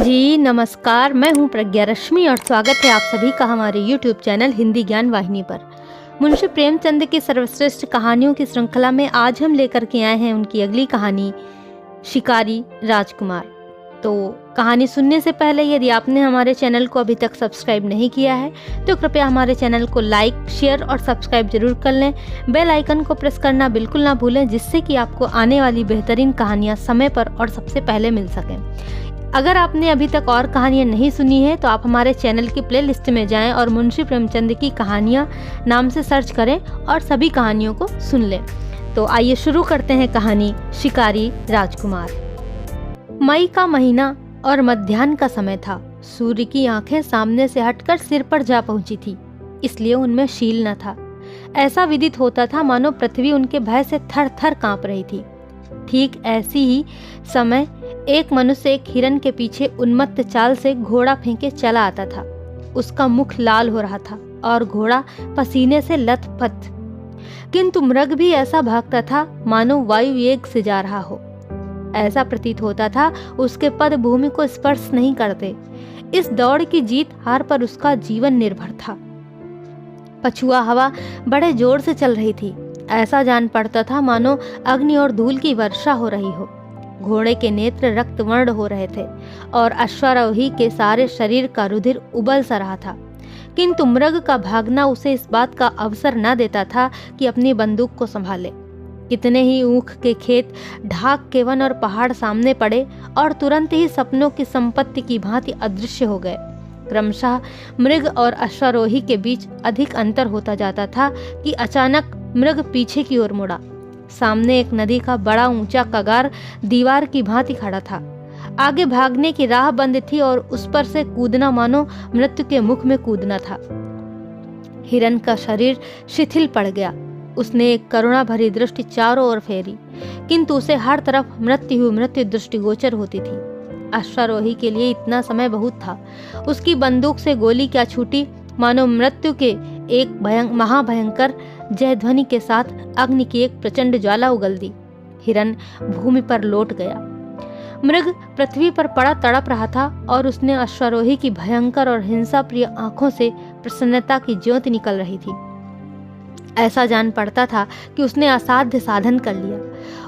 जी नमस्कार, मैं हूं प्रज्ञा रश्मि और स्वागत है आप सभी का हमारे YouTube चैनल हिंदी ज्ञान वाहिनी पर। मुंशी प्रेमचंद की सर्वश्रेष्ठ कहानियों की श्रृंखला में आज हम लेकर के आए हैं उनकी अगली कहानी शिकारी राजकुमार। तो कहानी सुनने से पहले यदि आपने हमारे चैनल को अभी तक सब्सक्राइब नहीं किया है तो कृपया हमारे चैनल को लाइक, शेयर और सब्सक्राइब जरूर कर लें। बेल आइकन को प्रेस करना बिल्कुल ना भूलें, जिससे कि आपको आने वाली बेहतरीन कहानियाँ समय पर और सबसे पहले मिल सकें। अगर आपने अभी तक और कहानियाँ नहीं सुनी है तो आप हमारे चैनल की प्लेलिस्ट में जाएं और मुंशी प्रेमचंद की कहानियाँ नाम से सर्च करें और सभी कहानियों को सुन लें। तो आइए शुरू करते हैं कहानी शिकारी राजकुमार। मई का महीना और मध्याह्न का समय था। सूर्य की आंखें सामने से हटकर सिर पर जा पहुंची थी, इसलिए उनमें शील न था। ऐसा विदित होता था मानो पृथ्वी उनके भय से थर थर कांप रही थी। ठीक ऐसी ही समय एक मनुष्य एक हिरन के पीछे उन्मत्त चाल से घोड़ा फेंके चला आता था। उसका मुख लाल हो रहा था और घोड़ा पसीने से लथपथ, किंतु मृग भी ऐसा भागता था मानो वायु वेग से जा रहा हो। ऐसा प्रतीत होता था उसके पद भूमि को स्पर्श नहीं करते। इस दौड़ की जीत हार पर उसका जीवन निर्भर था। पछुआ हवा बड़े जोर से चल रही थी। ऐसा जान पड़ता था मानो अग्नि और धूल की वर्षा हो रही हो। घोड़े के नेत्र रक्तवर्ण हो रहे थे और अश्वारोही के सारे शरीर का रुधिर उबल सा रहा था, किंतु मृग का भागना उसे इस बात का अवसर न देता था कि अपनी बंदूक को संभाले। कितने ही ऊख के खेत, ढाक के वन और पहाड़ सामने पड़े और तुरंत ही सपनों की संपत्ति की भांति अदृश्य हो गए। क्रमशः मृग और अश्वारोही के बीच अधिक अंतर होता जाता था कि अचानक मृग पीछे की ओर मुड़ा। सामने एक नदी का बड़ा ऊंचा कगार दीवार की भांति खड़ा था। आगे भागने की राह बंद थी और उस पर से कूदना मानो मृत्यु के मुख में कूदना था। हिरन का शरीर शिथिल पड़ गया। उसने एक करुणा भरी दृष्टि चारों ओर फेरी, किंतु उसे हर तरफ मृत्यु दृष्टिगोचर होती थी। अश्वारोही के लिए इतना समय बहुत था। उसकी बंदूक से गोली क्या छूटी, मानो मृत्यु के एक महाभयंकर जयध्वनि के साथ अग्नि की एक प्रचंड ज्वाला उगल दी। हिरन भूमि पर लौट गया। मृग पृथ्वी पर पड़ा तड़प रहा था और उसने अश्वारोही की भयंकर और हिंसा प्रिय आंखों से प्रसन्नता की ज्योति निकल रही थी। ऐसा जान पड़ता था कि उसने असाध्य साधन कर लिया।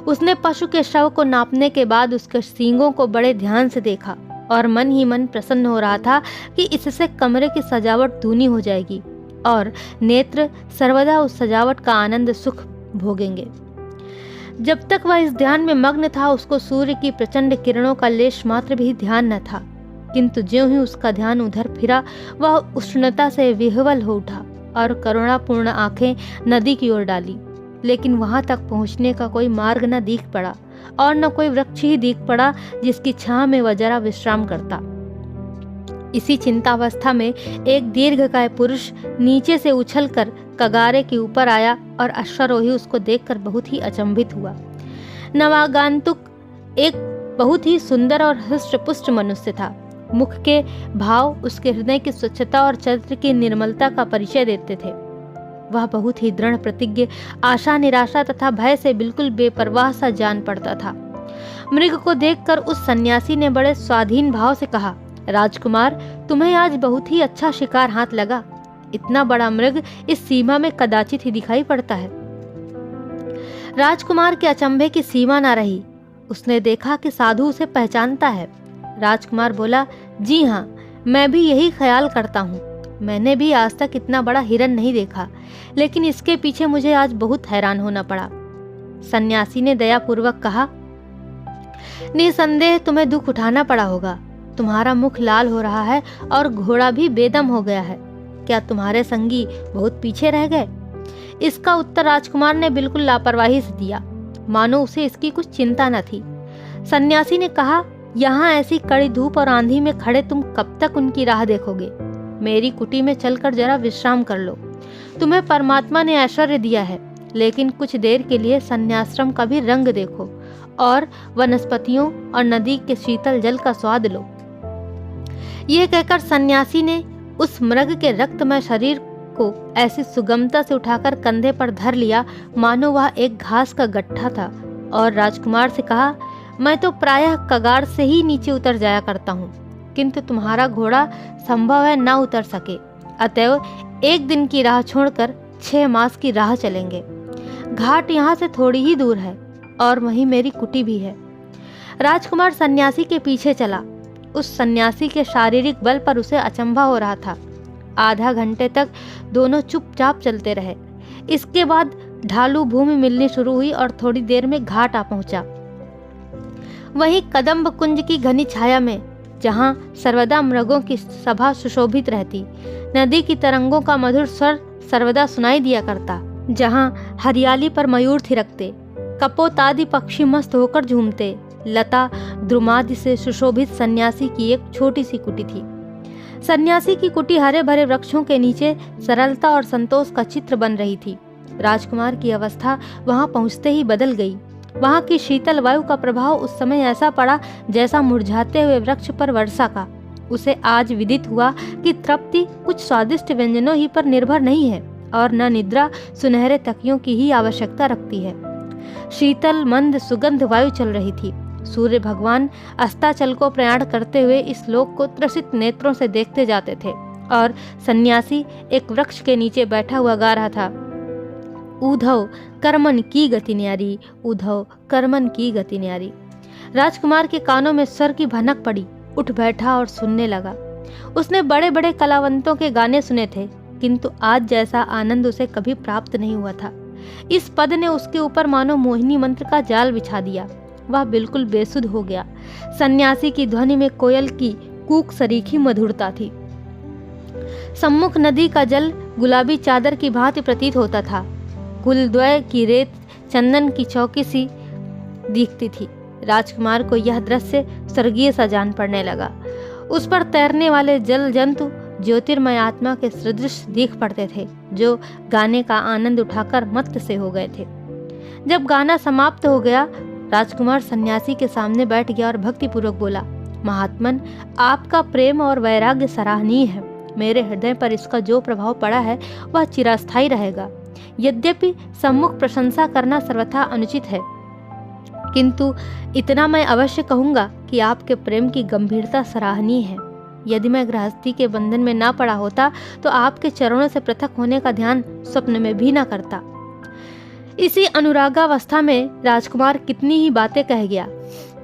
उसने पशु के शव को नापने के बाद उसके सींगों को बड़े ध्यान से देखा और मन ही मन प्रसन्न हो रहा था कि इससे कमरे की सजावट दूनी हो जाएगी और नेत्र सर्वदा उस सजावट का आनंद सुख भोगेंगे। जब तक वह इस ध्यान में मग्न था, उसको सूर्य की प्रचंड किरणों का लेश मात्र भी ध्यान न था, किंतु ज्यों ही उसका ध्यान उधर फिरा, वह उष्णता से विह्वल हो उठा और करुणापूर्ण आंखें नदी की ओर डाली। लेकिन वहां तक पहुंचने का कोई मार्ग न दिख पड़ा और न कोई वृक्ष ही दिख पड़ा जिसकी छां में वह जरा विश्राम करता। इसी चिंतावस्था में एक दीर्घकाय पुरुष नीचे से उछलकर कगारे के ऊपर आया और अश्वारोही उसको देखकर बहुत ही अचंभित हुआ। नवागंतुक एक बहुत ही सुंदर और हृष्टपुष्ट मनुष्य था। मुख के भाव उसके हृदय की स्वच्छता और चरित्र की निर्मलता का परिचय देते थे। वह बहुत ही दृढ़ प्रतिज्ञ, आशा निराशा तथा भय से बिल्कुल बेपरवाह सा जान पड़ता था। मृग को देखकर उस सन्यासी ने बड़े स्वाधीन भाव से कहा, राजकुमार, तुम्हें आज बहुत ही अच्छा शिकार हाथ लगा। इतना बड़ा मृग इस सीमा में कदाचित ही दिखाई पड़ता है। राजकुमार के अचंभे की सीमा न रही। उसने देखा कि साधु उसे पहचानता है। राजकुमार बोला, जी हाँ, मैं भी यही ख्याल करता हूँ। मैंने भी आज तक इतना बड़ा हिरन नहीं देखा, लेकिन इसके पीछे मुझे आज बहुत हैरान होना पड़ा। सन्यासी ने दयापूर्वक कहा, निसंदेह तुम्हें दुख उठाना पड़ा होगा। तुम्हारा मुख लाल हो रहा है और घोड़ा भी बेदम हो गया है। क्या तुम्हारे संगी बहुत पीछे रह गए? इसका उत्तर राजकुमार ने बिल्कुल लापरवाही से दिया, मानो उसे इसकी कुछ चिंता न थी। सन्यासी ने कहा, यहाँ ऐसी कड़ी धूप और आंधी में खड़े तुम कब तक उनकी राह देखोगे? मेरी कुटी में चलकर जरा विश्राम कर लो। तुम्हें परमात्मा ने ऐश्वर्य दिया है, लेकिन कुछ देर के लिए सन्याश्रम का भी रंग देखो और वनस्पतियों और नदी के शीतल जल का स्वाद लो। यह कहकर सन्यासी ने उस मृग के रक्तमय शरीर को ऐसी सुगमता से उठाकर कंधे पर धर लिया मानो वह एक घास का गट्ठा था और राजकुमार से कहा, मैं तो प्रायः कगार से ही नीचे उतर जाया करता हूँ। किंतु तुम्हारा घोड़ा संभव है ना उतर सके, अतएव 1 दिन की राह छोड़कर 6 मास की राह चलेंगे। घाट यहाँ से थोड़ी ही दूर है और वहीं मेरी कुटी भी है। राजकुमार सन्यासी के पीछे चला। उस सन्यासी के शारीरिक बल पर उसे अचंभा हो रहा था। आधा घंटे तक दोनों चुपचाप चलते रहे। इसके बाद ढालू भूमि मिलनी शुरू हुई और थोड़ी देर में घाट आ पहुंचा। वहीं कदम्ब कुंज की घनी छाया में, जहां सर्वदा मृगों की सभा सुशोभित रहती, नदी की तरंगों का मधुर स्वर सर्वदा सुनाई दिया करता, जहां हरियाली पर मयूर थिरकते, कपोतादि पक्षी मस्त होकर झूमते, लता द्रुमादि से सुशोभित सन्यासी की एक छोटी सी कुटी थी। सन्यासी की कुटी हरे भरे वृक्षों के नीचे सरलता और संतोष का चित्र बन रही थी। राजकुमार की अवस्था वहां पहुंचते ही बदल गई। वहां की शीतल वायु का प्रभाव उस समय ऐसा पड़ा जैसा मुरझाते हुए वृक्ष पर वर्षा का। उसे आज विदित हुआ कि तृप्ति कुछ स्वादिष्ट व्यंजनों ही पर निर्भर नहीं है और न निद्रा सुनहरे तकियों की ही आवश्यकता रखती है। शीतल मंद सुगंध वायु चल रही थी। सूर्य भगवान अस्ताचल को प्रयाण करते हुए इस लोक को त्रसित नेत्रों से देखते जाते थे और सन्यासी एक वृक्ष के नीचे बैठा हुआ गा रहा था, उधव कर्मन की गति न्यारी, उधव कर्मन की गति न्यारी। राजकुमार के कानों में स्वर की भनक पड़ी। उठ बैठा और सुनने लगा। उसने बड़े बड़े कलावंतों के गाने सुने थे, किंतु आज जैसा आनंद उसे कभी प्राप्त नहीं हुआ था। इस पद ने उसके ऊपर मानो मोहिनी मंत्र का जाल बिछा दिया। वह बिल्कुल बेसुध हो गया। सन्यासी की ध्वनि में कोयल की कूक सरीखी मधुरता थी। सम्मुख नदी का जल गुलाबी चादर की भांति प्रतीत होता था। कुलद्वय की रेत चंदन की चौकी सी दिखती थी। राजकुमार को यह दृश्य स्वर्गीय सा जान पड़ने लगा। उस पर तैरने वाले जल जंतु ज्योतिर्मय आत्मा के सदृश दिख पड़ते थे, जो गाने का आनंद उठाकर मत्त से हो गए थे। जब गाना समाप्त हो गया, राजकुमार सन्यासी के सामने बैठ गया और भक्तिपूर्वक बोला, महात्मन, आपका प्रेम और वैराग्य सराहनीय है। मेरे हृदय पर इसका जो प्रभाव पड़ा है वह चिरस्थायी रहेगा। यद्यपि सम्मुख प्रशंसा करना सर्वथा अनुचित है, किंतु इतना मैं अवश्य कहूंगा कि आपके प्रेम की गंभीरता सराहनीय है। यदि मैं गृहस्थी के बंधन में ना पड़ा होता तो आपके चरणों से पृथक होने का ध्यान स्वप्न में भी ना करता। इसी अनुरागावस्था में राजकुमार कितनी ही बातें कह गया,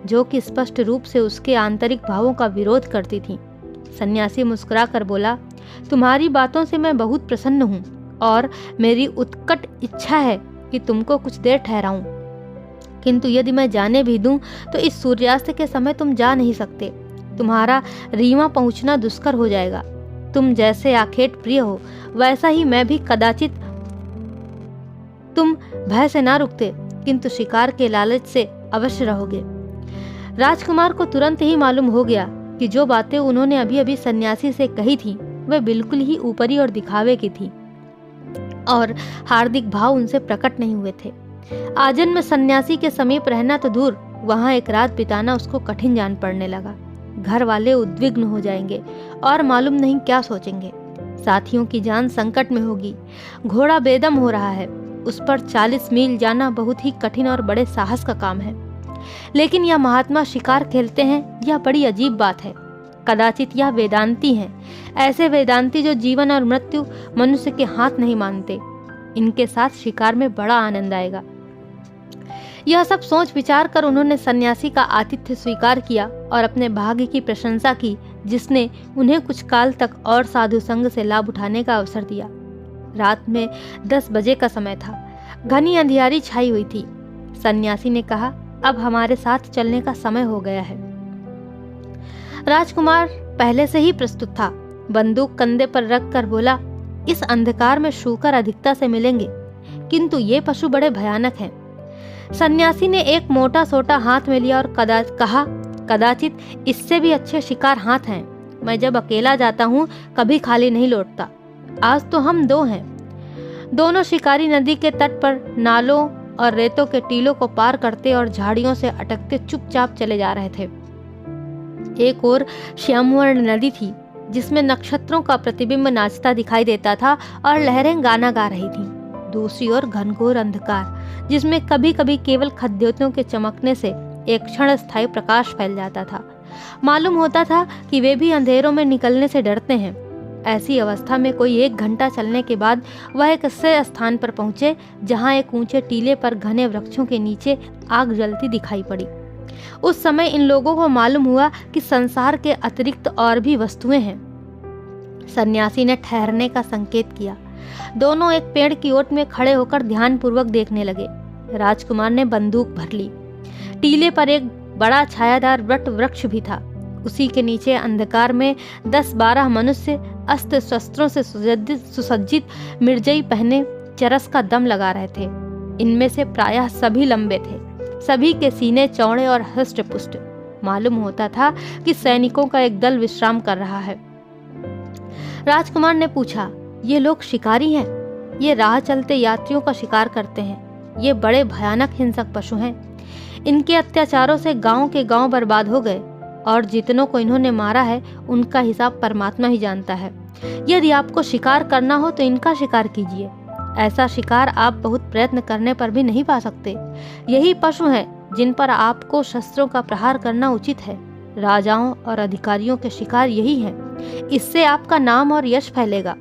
जो कि स्पष्ट रूप से उसके आंतरिक भावों का विरोध करती थीं। सन्यासी मुस्कुराकर बोला, तुम्हारी बातों से मैं बहुत प्रसन्न हूँ और मेरी उत्कट इच्छा है कि तुमको कुछ देर ठहराऊं, किंतु यदि मैं जाने भी दूं तो इस सूर्यास्त के समय तुम जा नहीं सकते। तुम्हारा रीवा पहुंचना दुष्कर हो जाएगा। तुम जैसे आखेट प्रिय हो वैसा ही मैं भी कदाचित। तुम भय से ना रुकते, किंतु शिकार के लालच से अवश्य रहोगे। राजकुमार को तुरंत ही मालूम हो गया कि जो बातें उन्होंने अभी अभी सन्यासी से कही थी वे बिल्कुल ही ऊपरी और दिखावे की थी और हार्दिक भाव उनसे प्रकट नहीं हुए थे। आजन्म सन्यासी के समीप रहना तो दूर, वहां एक रात बिताना उसको कठिन जान पड़ने लगा। घर वाले उद्विग्न हो जाएंगे और मालूम नहीं क्या सोचेंगे। साथियों की जान संकट में होगी। घोड़ा बेदम हो रहा है। उस पर 40 मील जाना बहुत ही कठिन और बड़े साहस का काम है। लेकिन यह महात्मा शिकार खेलते हैं, यह बड़ी अजीब बात है। कदाचित यह वेदांती हैं, ऐसे वेदांती जो जीवन और मृत्यु मनुष्य के हाथ नहीं मानते। इनके साथ शिकार में बड़ा आनंद आएगा। यह सब सोच विचार कर उन्होंने सन्यासी का आतिथ्य स्वीकार किया और अपने भाग्य की प्रशंसा की, जिसने उन्हें कुछ काल तक और साधु संग से लाभ उठाने का अवसर दिया। रात में 10 बजे का समय था। घनी अंधियारी छाई हुई थी। सन्यासी ने कहा, अब हमारे साथ चलने का समय हो गया है। राजकुमार पहले से ही प्रस्तुत था। बंदूक कंधे पर रखकर बोला, इस अंधकार में शूकर अधिकता से मिलेंगे, किंतु ये पशु बड़े भयानक हैं। सन्यासी ने एक मोटा सोटा हाथ में लिया और कहा, कदाचित इससे भी अच्छे शिकार हाथ हैं। मैं जब अकेला जाता हूँ कभी खाली नहीं लौटता। आज तो हम 2 हैं। दोनों शिकारी नदी के तट पर नालों और रेतों के टीलों को पार करते और झाड़ियों से अटकते चुपचाप चले जा रहे थे। एक ओर श्यामवर्ण नदी थी, जिसमें नक्षत्रों का प्रतिबिंब नाचता दिखाई देता था और लहरें गाना गा रही थीं। दूसरी ओर घनघोर अंधकार, जिसमें कभी कभी केवल खद्योतों के चमकने से एक क्षण स्थायी प्रकाश फैल जाता था। मालूम होता था कि वे भी अंधेरों में निकलने से डरते हैं। ऐसी अवस्था में कोई 1 घंटा चलने के बाद वह एक ऐसे स्थान पर पहुंचे जहां एक ऊंचे टीले पर घने वृक्षों के नीचे आग जलती दिखाई पड़ी। उस समय इन लोगों को मालूम हुआ कि संसार के अतिरिक्त और भी वस्तुएं हैं। सन्यासी ने ठहरने का संकेत किया। दोनों एक पेड़ की ओट में खड़े होकर ध्यानपूर्वक देखने लगे। राजकुमार ने बंदूक भर ली। टीले पर एक बड़ा छायादार वट वृक्ष भी था। उसी के नीचे अंधकार में 10-12 मनुष्य अस्त्र शस्त्रों से सुसज्जित मिर्जई पहने चरस का दम लगा रहे थे। इनमें से प्रायः सभी लंबे थे। सभी के सीने चौड़े और हष्ट-पुष्ट। मालूम होता था कि सैनिकों का एक दल विश्राम कर रहा है। राजकुमार ने पूछा, ये लोग शिकारी हैं? ये राह चलते यात्रियों का शिकार करते हैं। ये बड़े भयानक हिंसक पशु हैं। इनके अत्याचारों से गांव के गांव बर्बाद हो गए और जितनों को इन्होंने मारा है उनका हिसाब परमात्मा ही जानता है। यदि आपको शिकार करना हो तो इनका शिकार कीजिए। ऐसा शिकार आप बहुत प्रयत्न करने पर भी नहीं पा सकते। यही पशु हैं जिन पर आपको शस्त्रों का प्रहार करना उचित है। राजाओं और अधिकारियों के शिकार यही हैं। इससे आपका नाम और यश फैलेगा।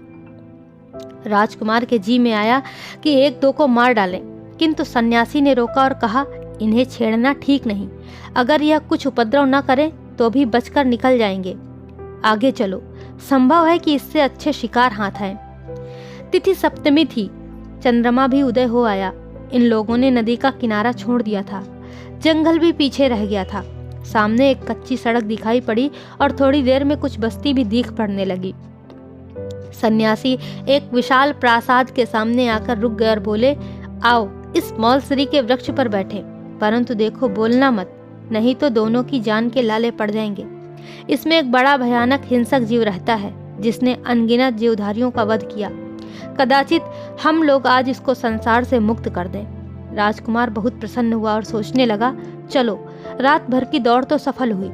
राजकुमार के जी में आया कि 1-2 को मार डालें, किंतु सन्यासी ने रोका और कहा, इन्हें छेड़ना ठीक नहीं। अगर यह कुछ उपद्रव न करें तो भी बचकर निकल जाएंगे। आगे चलो, संभव है कि इससे अच्छे शिकार हाथ आए। तिथि सप्तमी थी। चंद्रमा भी उदय हो आया। इन लोगों ने नदी का किनारा छोड़ दिया था। जंगल भी पीछे रह गया था। सामने एक कच्ची सड़क दिखाई पड़ी और थोड़ी देर में कुछ बस्ती भी दिख पड़ने लगी। सन्यासी एक विशाल प्रासाद के सामने आकर रुक गए और बोले, आओ इस मौलसरी के वृक्ष पर बैठे, परंतु देखो बोलना मत, नहीं तो दोनों की जान के लाले पड़ जाएंगे। इसमें एक बड़ा भयानक हिंसक जीव रहता है जिसने अनगिनत जीवधारियों का वध किया। कदाचित हम लोग आज इसको संसार से मुक्त कर दें। राजकुमार बहुत प्रसन्न हुआ और सोचने लगा, चलो रात भर की दौड़ तो सफल हुई।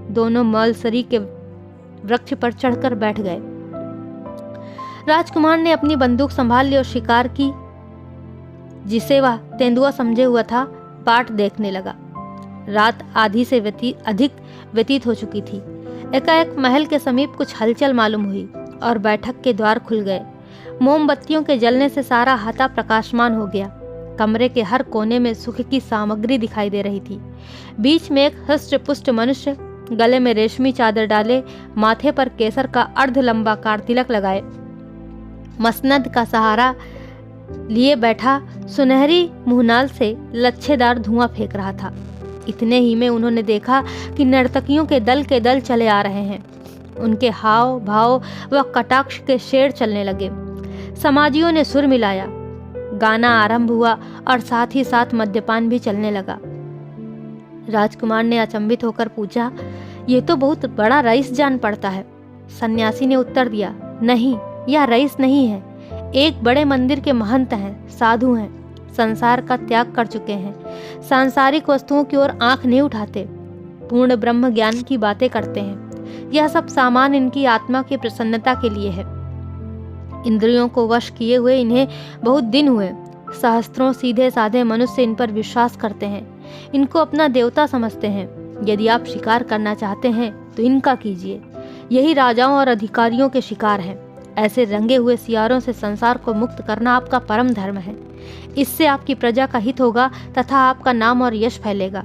दोनों मौलसरी के वृक्ष पर चढ़कर बैठ गए। राजकुमार ने अपनी बंदूक संभाल ली और शिकार की, जिसे वह तेंदुआ समझे हुआ था, बाट देखने लगा। रात आधी से अधिक व्यतीत हो चुकी थी। एकाएक महल के समीप कुछ हलचल मालूम हुई और बैठक के द्वार खुल गए। मोमबत्तियों के जलने से सारा हाता प्रकाशमान हो गया। कमरे के हर कोने में सुख की सामग्री दिखाई दे रही थी। बीच में एक हष्ट-पुष्ट मनुष्य, गले में रेशमी चादर डाले, माथे पर केसर का अर्ध लंबाकार तिलक लगाए, मसनद का सहारा लिए बैठा सुनहरी मुहनाल से लच्छेदार धुआं फेंक रहा था। इतने ही में उन्होंने देखा कि नर्तकियों के दल चले आ रहे हैं। उनके हाव भाव व कटाक्ष के शेर चलने लगे। समाजियों ने सुर मिलाया, गाना आरंभ हुआ और साथ ही साथ मद्यपान भी चलने लगा। राजकुमार ने अचंभित होकर पूछा, ये तो बहुत बड़ा रईस जान पड़ता है। सन्यासी ने उत्तर दिया, नहीं, यह रईस नहीं है। एक बड़े मंदिर के महंत हैं, साधु हैं, संसार का त्याग कर चुके हैं, सांसारिक वस्तुओं की ओर आंख नहीं उठाते, पूर्ण ब्रह्म ज्ञान की बातें करते हैं। यह सब सामान इनकी आत्मा की प्रसन्नता के लिए है। इंद्रियों को वश किए हुए इन्हें बहुत दिन हुए। सहस्त्रों सीधे साधे मनुष्य इन पर विश्वास करते हैं, इनको अपना देवता समझते हैं। यदि आप शिकार करना चाहते हैं तो इनका कीजिए। यही राजाओं और अधिकारियों के शिकार हैं। ऐसे रंगे हुए सियारों से संसार को मुक्त करना आपका परम धर्म है। इससे आपकी प्रजा का हित होगा तथा आपका नाम और यश फैलेगा।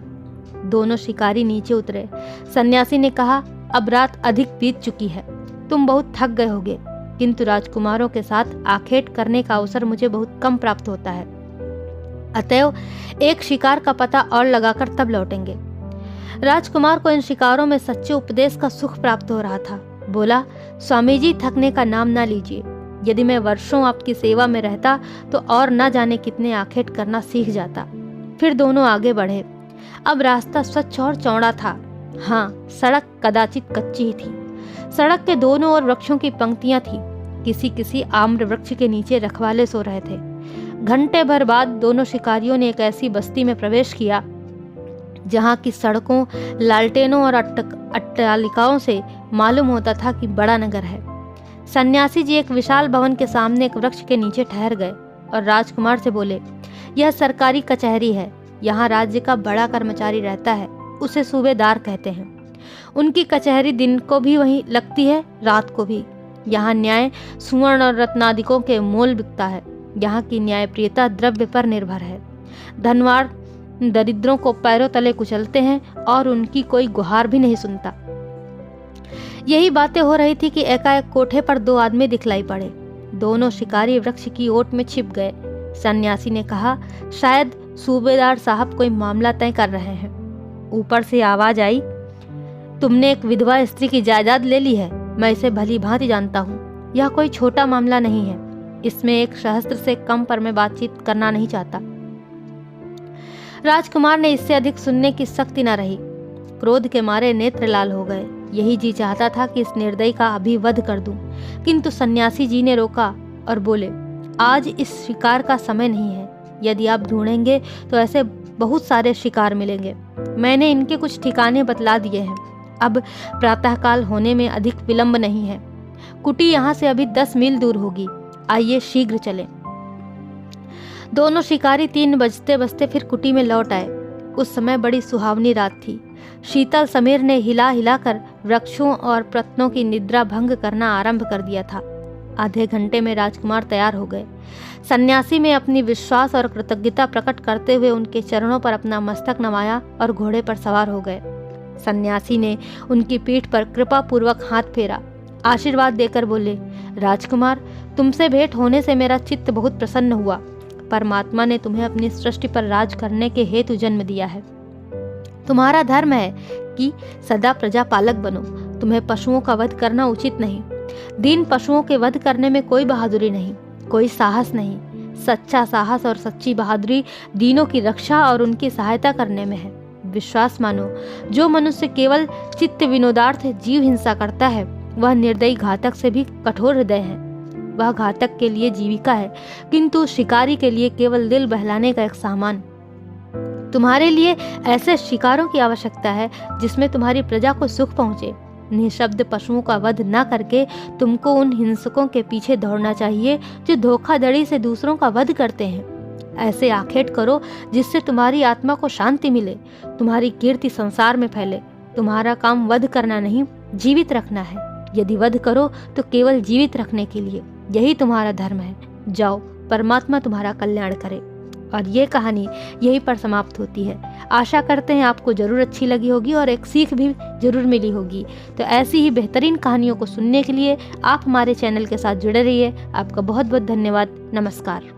दोनों शिकारी नीचे उतरे। सन्यासी ने कहा, अब रात अधिक बीत चुकी है, तुम बहुत थक गए होगे, किंतु राजकुमारों के साथ आखेट करने का अवसर मुझे बहुत कम प्राप्त होता है। अतएव एक शिकार का पता और लगाकर तब लौटेंगे। राजकुमार को इन शिकारों में सच्चे उपदेश का सुख प्राप्त हो रहा था। बोला, स्वामी जी, थकने का नाम ना लीजिए। यदि मैं वर्षों आपकी सेवा में रहता तो और न जाने कितने आखेट करना सीख जाता। फिर दोनों आगे बढ़े। अब रास्ता स्वच्छ और चौड़ा था। हाँ, सड़क कदाचित कच्ची ही थी। सड़क के दोनों ओर वृक्षों की पंक्तियां थी। किसी किसी आम्र वृक्ष के नीचे रखवाले सो रहे थे। घंटे भर बाद दोनों शिकारियों ने एक ऐसी बस्ती में प्रवेश किया जहाँ की सड़कों, लालटेनों और अट्टालिकाओं से मालूम होता था कि बड़ा नगर है। सन्यासी जी एक विशाल भवन के सामने एक वृक्ष के नीचे ठहर गए और राजकुमार से बोले, यह सरकारी कचहरी है। यहाँ राज्य का बड़ा कर्मचारी रहता है, उसे सूबेदार कहते हैं। उनकी कचहरी दिन को भी वहीं लगती है, रात को भी। यहाँ न्याय सुवर्ण और रत्नादिकों के मोल बिकता है। यहाँ की न्यायप्रियता द्रव्य पर निर्भर है। धनवान दरिद्रों को पैरों तले कुचलते हैं और उनकी कोई गुहार भी नहीं सुनता। यही बातें हो रही थी कि एकाएक कोठे पर 2 आदमी दिखलाई पड़े। दोनों शिकारी वृक्ष की ओट में छिप गए। सन्यासी ने कहा, शायद सूबेदार साहब कोई मामला तय कर रहे हैं। ऊपर से आवाज आई, तुमने एक विधवा स्त्री की जायदाद ले ली है। मैं इसे भली भांति जानता हूँ। यह कोई छोटा मामला नहीं है। इसमें 1 सहस्त्र से कम पर मैं बातचीत करना नहीं चाहता। राजकुमार ने इससे अधिक सुनने की शक्ति न रही। क्रोध के मारे नेत्र लाल हो गए। यही जी चाहता था कि इस निर्दयी का अभी वध कर दूं, किंतु सन्यासी जी ने रोका और बोले, आज इस शिकार का समय नहीं है। यदि आप ढूंढेंगे तो ऐसे बहुत सारे शिकार मिलेंगे। मैंने इनके कुछ ठिकाने बतला दिए हैं। अब प्रातःकाल होने में अधिक विलंब नहीं है। कुटी यहाँ से अभी 10 मील दूर होगी। आइए शीघ्र चलें। दोनों शिकारी 3 बजते बजते फिर कुटी में लौट आए। उस समय बड़ी सुहावनी रात थी। शीतल समीर ने हिला हिलाकर वृक्षों और प्रत्नों की निद्रा भंग करना आरंभ कर दिया था। आधे घंटे में राजकुमार तैयार हो गए। सन्यासी में अपनी विश्वास और कृतज्ञता प्रकट करते हुए उनके चरणों पर अपना मस्तक नवाया और घोड़े पर सवार हो गए। सन्यासी ने उनकी पीठ पर कृपा पूर्वक हाथ फेरा, आशीर्वाद देकर बोले, राजकुमार, तुमसे भेंट होने से मेरा चित्त बहुत प्रसन्न हुआ। परमात्मा ने तुम्हें अपनी सृष्टि पर राज करने के हेतु जन्म दिया है। तुम्हारा धर्म है कि सदा प्रजा पालक बनो। तुम्हें पशुओं का वध करना उचित नहीं। दीन पशुओं के वध करने में कोई बहादुरी नहीं, कोई साहस नहीं। सच्चा साहस और सच्ची बहादुरी दीनों की रक्षा और उनकी सहायता करने में है। विश्वास मानो, जो मनुष्य केवल चित्त विनोदार्थ जीव हिंसा करता है, वह निर्दयी घातक से भी कठोर हृदय है। वह घातक के लिए जीविका है, किंतु शिकारी के लिए केवल दिल बहलाने का एक सामान। तुम्हारे लिए ऐसे शिकारों की आवश्यकता है जिसमें तुम्हारी प्रजा को सुख पहुंचे। निःशब्द पशुओं का वध न करके तुमको उन हिंसकों के पीछे दौड़ना चाहिए जो धोखाधड़ी से दूसरों का वध करते हैं। ऐसे आखेट करो जिससे तुम्हारी आत्मा को शांति मिले, तुम्हारी कीर्ति संसार में फैले। तुम्हारा काम वध करना नहीं, जीवित रखना है। यदि वध करो तो केवल जीवित रखने के लिए। यही तुम्हारा धर्म है। जाओ, परमात्मा तुम्हारा कल्याण करे। और ये कहानी यहीं पर समाप्त होती है। आशा करते हैं आपको जरूर अच्छी लगी होगी और एक सीख भी जरूर मिली होगी। तो ऐसी ही बेहतरीन कहानियों को सुनने के लिए आप हमारे चैनल के साथ जुड़े रहिए। आपका बहुत बहुत धन्यवाद। नमस्कार।